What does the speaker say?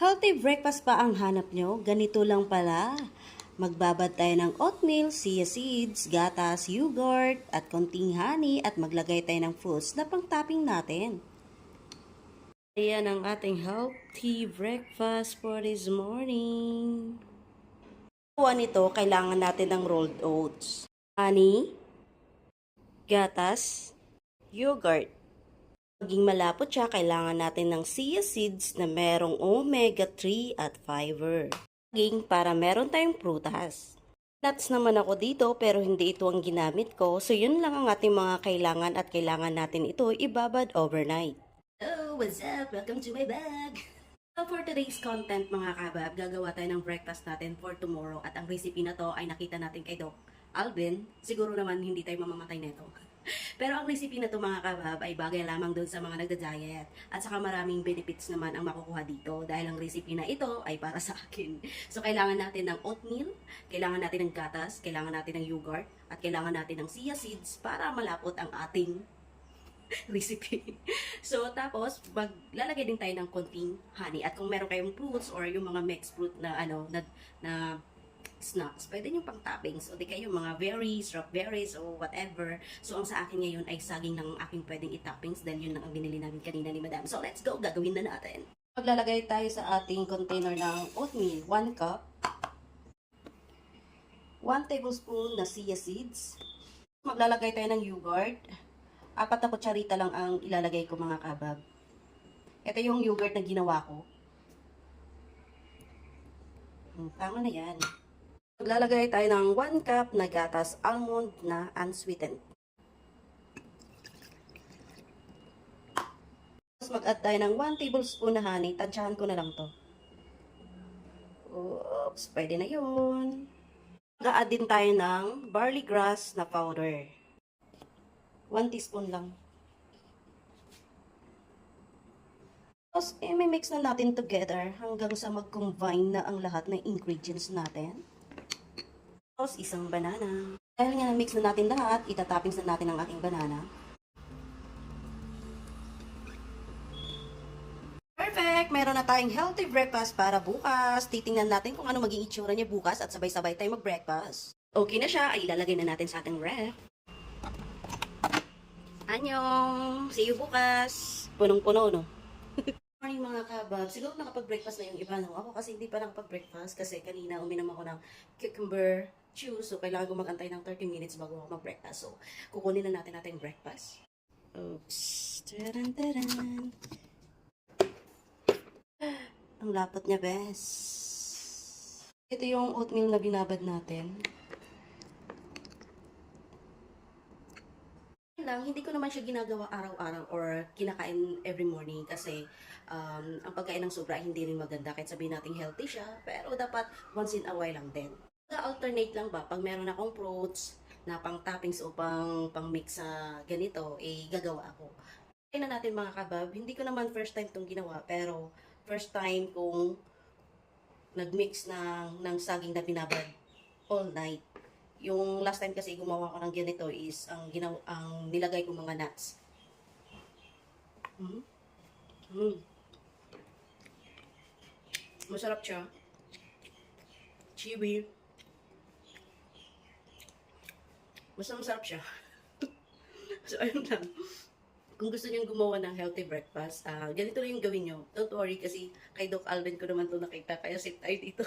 Healthy breakfast pa ang hanap nyo? Ganito lang pala. Magbabad tayo ng oatmeal, chia seeds, gatas, yogurt, at konting honey at maglagay tayo ng fruits na pang-topping natin. Ayan ang ating healthy breakfast for this morning. Kuha nito, kailangan natin ng rolled oats, honey, gatas, yogurt. Maging malapot siya, kailangan natin ng chia seeds na merong omega-3 at fiber. Maging para meron tayong prutas. Nuts naman ako dito pero hindi ito ang ginamit ko. So yun lang ang ating mga kailangan at kailangan natin ito ibabad overnight. Hello, what's up? Welcome to my bag! So for today's content mga kabab, gagawa tayo ng breakfast natin for tomorrow. At ang recipe na to ay nakita natin kay Doc Alvin. Siguro naman hindi tayo mamamatay nito. Pero ang recipe na to mga kabab ay bagay lamang doon sa mga nagda-diet. At saka maraming benefits naman ang makukuha dito dahil ang recipe na ito ay para sa akin. So kailangan natin ng oatmeal, kailangan natin ng gatas, kailangan natin ng yogurt, at kailangan natin ng chia seeds para malapot ang ating recipe. So tapos maglalagay din tayo ng konting honey. At kung meron kayong fruits or yung mga mixed fruit na na snacks, pwede nyo pang toppings o di kayo mga berries, strawberries o whatever. So ang sa akin ngayon ay saging ng aking pwedeng i-toppings dahil yun ang binili namin kanina ni Madam. So let's go, gagawin na natin. Maglalagay tayo sa ating container ng oatmeal, 1 cup, 1 tablespoon na chia seeds. Maglalagay tayo ng yogurt, 4 na kutsarita lang ang ilalagay ko mga kabab. Ito yung yogurt na ginawa ko. Tama na yan. Maglalagay tayo ng 1 cup na gatas almond na unsweetened. Tapos mag-add tayo ng 1 tablespoon na honey. Tansyahan ko na lang to. Oops, pwede na yun. Mag-add din tayo ng barley grass na powder. 1 teaspoon lang. Tapos, may mix na natin together hanggang sa mag-combine na ang lahat ng ingredients natin. Tapos, isang banana. Dahil nga na-mix na natin lahat, itatoppings na natin ang aking banana. Perfect! Meron na tayong healthy breakfast para bukas. Titingnan natin kung ano maging itsura niya bukas at sabay-sabay tayo mag-breakfast. Okay na siya, ay ilalagay na natin sa ating ref. Annyeong! See you bukas! Punong-puno, no? Morning mga kabab. Siguro nakapag-breakfast na yung iba, no? Ako kasi hindi pa nakapag-breakfast kasi kanina uminom ako ng cucumber juice. So, kailangan ko mag-antay ng 30 minutes bago ako mag-breakfast. So, kukunin na natin ating breakfast. Oops. Taran-taran. Ang lapot niya, bes. Ito yung oatmeal na binabad natin. Hindi ko naman siya ginagawa araw-araw or kinakain every morning kasi ang pagkain ng sobra hindi rin maganda kahit sabihin natin healthy siya, pero dapat once in a while lang din. Alternate lang ba, pag meron akong fruits na pang toppings o pang mix sa ganito, gagawa ako. Kaya na natin mga kabab, hindi ko naman first time itong ginawa, pero first time kong nagmix ng saging na binabad all night. Yung last time kasi gumawa ko ng ganito is ang nilagay ko mga nuts. Masarap siya. Chewy. Masarap siya. So, ayun lang. Kung gusto niyong gumawa ng healthy breakfast, ganito lang yung gawin nyo. Don't worry kasi kay Doc Alvin ko naman to nakita, kaya sit tayo dito.